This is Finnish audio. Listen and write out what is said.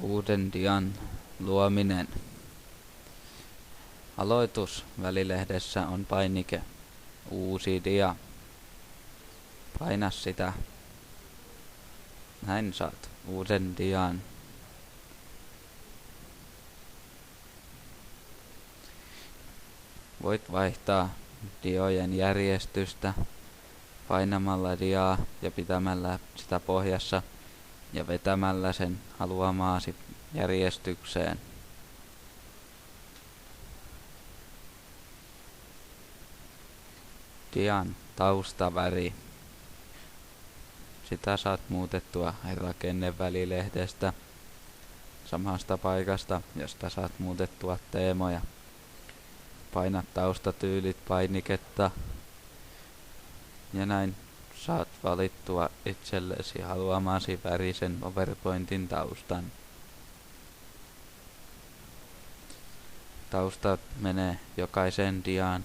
Uuden dian luominen. Aloitus välilehdessä on painike uusi dia. Paina sitä. Näin saat uuden dian. Voit vaihtaa diojen järjestystä painamalla diaa ja pitämällä sitä pohjassa ja vetämällä sen haluamaasi järjestykseen. Dian taustaväri. Sitä saat muutettua rakennevälilehdestä samasta paikasta, josta saat muutettua teemoja. Paina taustatyylit painiketta ja näin saat valittua itsellesi haluamasi värisen PowerPointin taustan. Tausta menee jokaiseen diaan